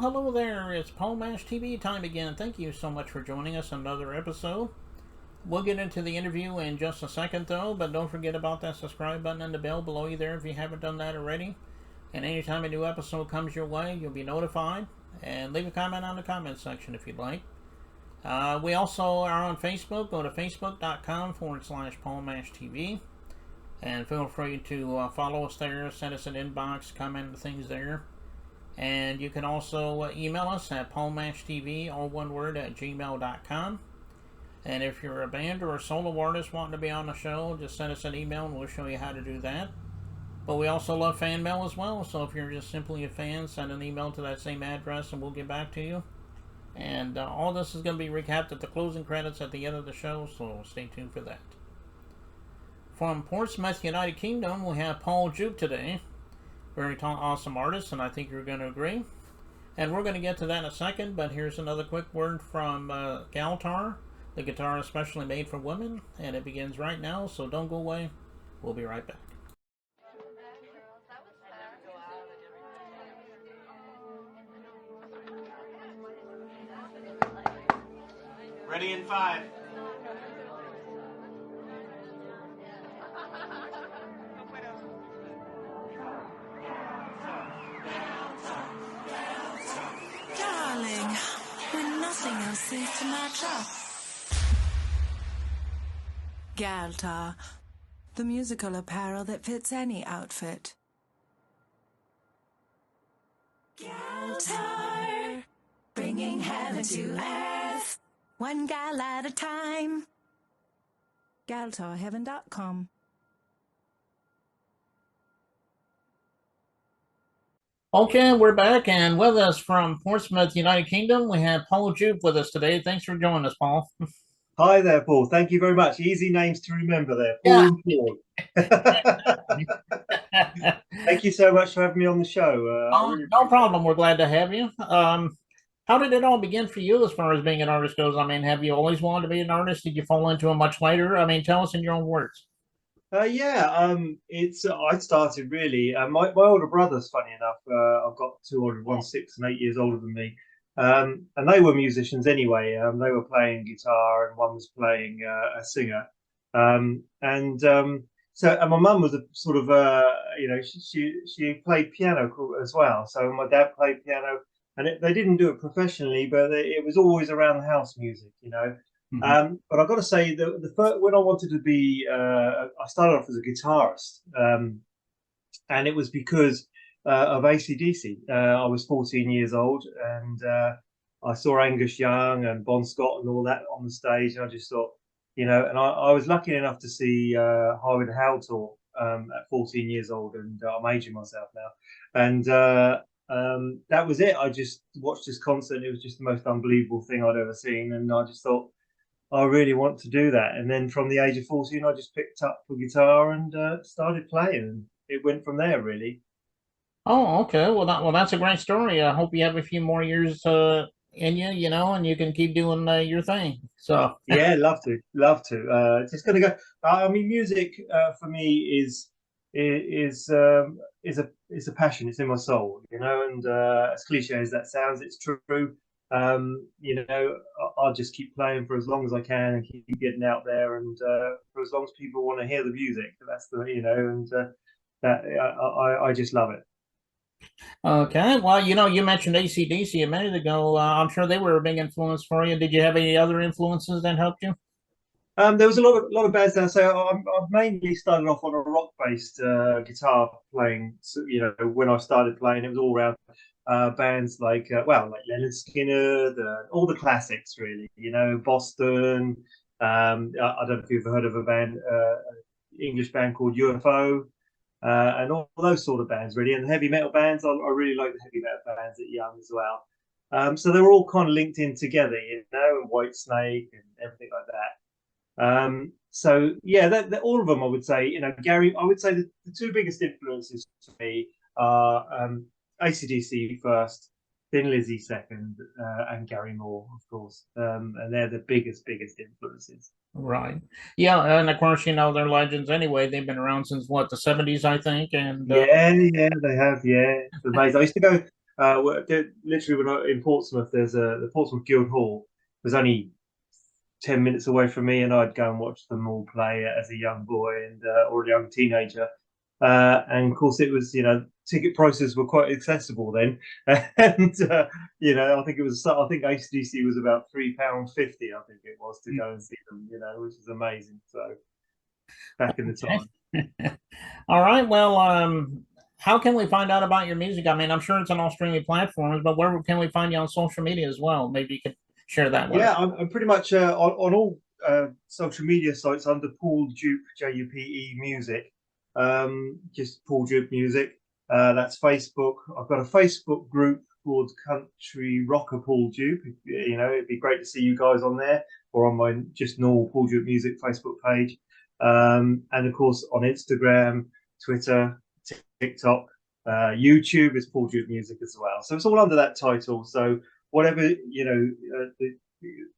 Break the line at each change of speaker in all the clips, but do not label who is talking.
hello there. It's Paul Mash TV time again. Thank you so much for joining us on another episode. We'll get into the interview in just a second, though, but don't forget about that subscribe button and the bell below you there if you haven't done that already. And anytime a new episode comes your way, you'll be notified. And leave a comment on the comment section if you'd like. We also are on Facebook. Go to facebook.com/Paul Mash TV. And feel free to follow us there, send us an inbox, comment things there. And you can also email us at paulmashtv, all one word, at gmail.com. And if you're a band or a solo artist wanting to be on the show, just send us an email and we'll show you how to do that. But we also love fan mail as well, so if you're just simply a fan, send an email to that same address and we'll get back to you. And all this is going to be recapped at the closing credits at the end of the show, so stay tuned for that. From Portsmouth, United Kingdom, we have Paul Jupe today. Very awesome artist, and I think you're going to agree. And we're going to get to that in a second, but here's another quick word from Galtar, the guitar especially made for women, and it begins right now, so don't go away. We'll be right back.
Ready in 5.
Darling, when nothing else seems to match up. Galtar, the musical apparel that fits any outfit. Galtar, bringing heaven to earth, one gal at a time. GaltarHeaven.com.
Okay, we're back, and with us from Portsmouth, United Kingdom, we have Paul Jupe with us today. Thanks for joining us, Paul.
Hi there, Paul. Thank you very much. Easy names to remember there.
Yeah.
Paul and Paul. Thank you so much for having me on the show.
No problem. We're glad to have you. How did it all begin for you as far as being an artist goes? I mean, have you always wanted to be an artist? Did you fall into it much later? I mean, tell us in your own words.
It's I started really. My older brothers, funny enough, I've got two older, one 6 and 8 years older than me, and they were musicians anyway. They were playing guitar, and one was playing a singer, and my mum was a sort of she played piano as well. So my dad played piano, and they didn't do it professionally, but it was always around the house music, you know.
Mm-hmm.
But I've got to say, the first, when I wanted to be, I started off as a guitarist, and it was because of AC/DC. I was 14 years old, and I saw Angus Young and Bon Scott and all that on the stage, and I just thought, you know, and I was lucky enough to see Highway to Hell tour at 14 years old, and I'm aging myself now, and that was it. I just watched this concert. It was just the most unbelievable thing I'd ever seen, and I just thought, I really want to do that. And then from the age of 14, I just picked up a guitar and started playing. And it went from there, really.
Oh, okay. Well, that's a great story. I hope you have a few more years in you, you know, and you can keep doing your thing. So
yeah, love to. Just gonna go. I mean, music for me is a passion. It's in my soul, you know. And as cliche as that sounds, it's true. You know, I'll just keep playing for as long as I can and keep getting out there, and for as long as people want to hear the music, that's the, you know, and that I just love it.
Okay, well, you know, you mentioned AC/DC a minute ago. I'm sure they were a big influence for you. Did you have any other influences that helped you?
There was a lot of bands there. So I've mainly started off on a rock-based guitar playing. So, you know, when I started playing, it was all around bands like like Leonard Skinner, all the classics, really. You know, Boston. I don't know if you've heard of a band, English band called UFO, and all those sort of bands, really. And the heavy metal bands, I really like the heavy metal bands at Young as well. So they were all kind of linked in together, you know, and White Snake and everything like that. So yeah, all of them, I would say, you know, Gary. I would say the two biggest influences for me are AC/DC first, Thin Lizzy second, and Gary Moore, of course. And they're the biggest influences.
Right. Yeah, and of course, you know, they're legends anyway. They've been around since what, the 70s, I think. And
yeah, they have. Yeah, it's amazing. Literally, in Portsmouth, there's the Portsmouth Guild Hall. Was only 10 minutes away from me, and I'd go and watch them all play as a young boy and or a young teenager. And of course, it was ticket prices were quite accessible then, and I think it was I think ACDC was about £3.50. I think it was to go and see them, which is amazing. So back in the time.
All right. Well, how can we find out about your music? I mean, I'm sure it's on all streaming platforms, but where can we find you on social media as well? Maybe you could share that with us.
I'm pretty much on all social media sites under Paul Jupe, Jupe Music. Just Paul Jupe Music. That's Facebook. I've got a Facebook group called Country Rocker Paul Jupe. It'd be great to see you guys on there, or on my just normal Paul Jupe Music Facebook page. And of course on Instagram, Twitter, TikTok, YouTube is Paul Jupe Music as well. So it's all under that title. So whatever the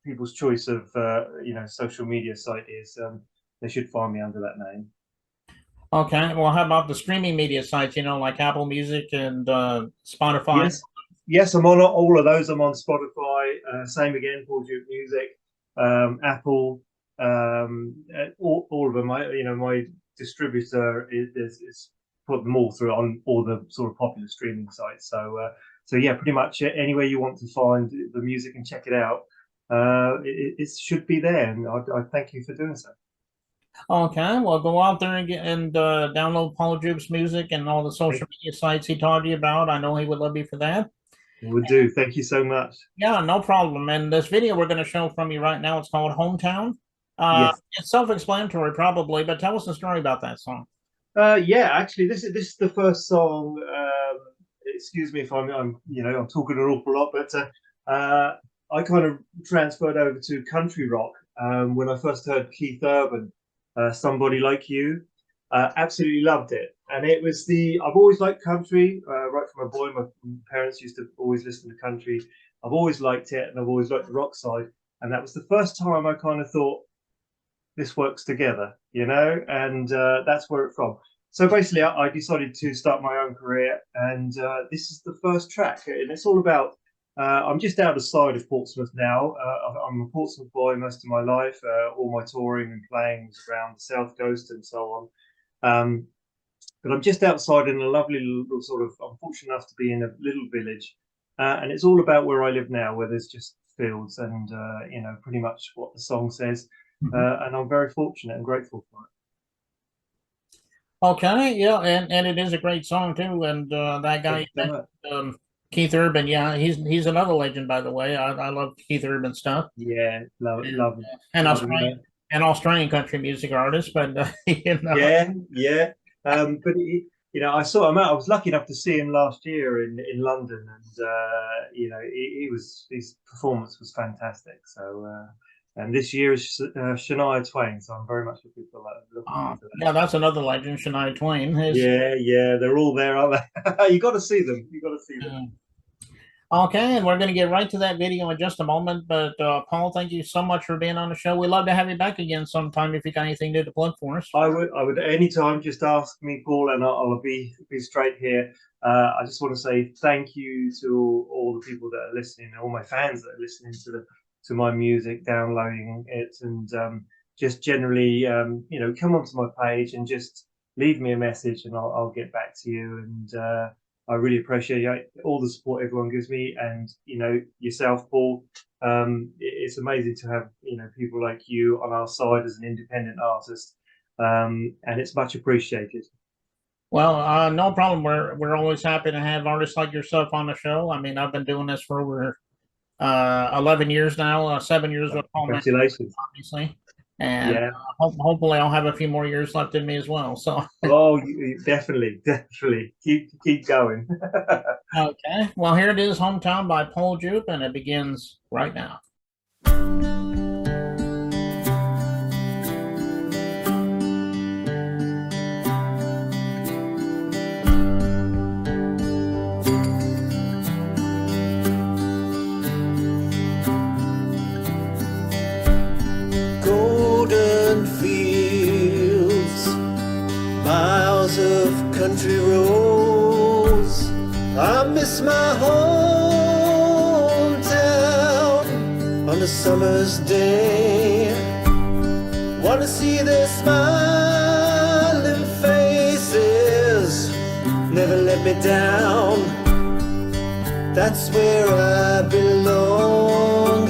people's choice of social media site is, they should find me under that name.
Okay. Well, how about the streaming media sites? Like Apple Music and Spotify.
Yes, I'm on all of those. I'm on Spotify. Same again, Paul Jupe Music, Apple, all of them. My distributor is put them all through on all the sort of popular streaming sites. So yeah, pretty much anywhere you want to find the music and check it out, it should be there. And I thank you for doing so.
Okay, well, go out there and download Paul Jupe's music and all the social media sites he taught you about. I know he would love you for that.
Would do. Thank you so much.
Yeah, no problem. And this video we're going to show from you right now, it's called Hometown.
Yes.
It's self-explanatory probably, but tell us the story about that song.
Yeah, actually, this is the first song. Excuse me if I'm talking an awful lot, but I kind of transferred over to country rock when I first heard Keith Urban, Somebody Like You. Absolutely loved it, and it was I've always liked country right from a boy. My parents used to always listen to country. I've always liked it, and I've always liked the rock side, and that was the first time I kind of thought this works together, and that's where it's from. So basically, I decided to start my own career, and this is the first track, and it's all about. I'm just outside of Portsmouth now. I'm a Portsmouth boy most of my life. All my touring and playing was around the South Coast and so on. But I'm just outside in a lovely little sort of. I'm fortunate enough to be in a little village, and it's all about where I live now, where there's just fields and pretty much what the song says. And I'm very fortunate and grateful for it.
Okay, yeah, and it is a great song too. And that guy, Keith Urban, yeah, he's another legend, by the way. I love Keith Urban stuff.
Yeah, love him.
And Australian country music artist, but
Yeah. But I saw him out. I was lucky enough to see him last year in London, and his performance was fantastic. So. And this year is Shania Twain, so I'm very much looking for that.
Yeah, that's another legend, Shania Twain.
Yeah, they're all there, aren't they? You got to see them.
Okay, and we're going to get right to that video in just a moment. But Paul, thank you so much for being on the show. We'd love to have you back again sometime if you got anything new to plug for us.
I would anytime. Just ask me, Paul, and I'll be straight here. I just want to say thank you to all the people that are listening, all my fans that are listening to my music, downloading it, and just generally, come onto my page and just leave me a message, and I'll get back to you. And I really appreciate all the support everyone gives me, and yourself, Paul. It's amazing to have people like you on our side as an independent artist, and it's much appreciated.
Well, no problem. We're always happy to have artists like yourself on the show. I mean, I've been doing this for over 11 years now, 7 years with Paul.
Congratulations,
obviously, and hopefully I'll have a few more years left in me as well. So
definitely keep going.
Okay, well, here it is, Hometown by Paul Jupe, and it begins right now.
Country roads, I miss my hometown on a summer's day. Wanna see their smiling faces, never let me down. That's where I belong.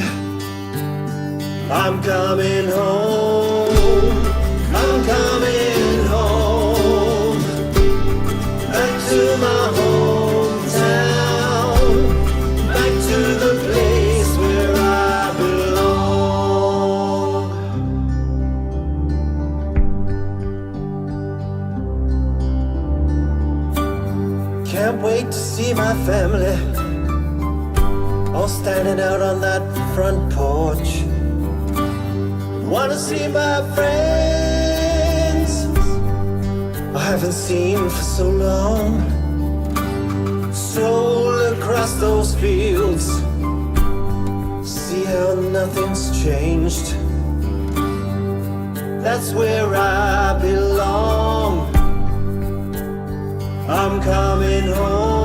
I'm coming home. I'm coming home. Back to my hometown. Back to the place where I belong. Can't wait to see my family, all standing out on that front porch. Wanna see my friends I haven't seen for so long. Stroll across those fields, see how nothing's changed. That's where I belong. I'm coming home.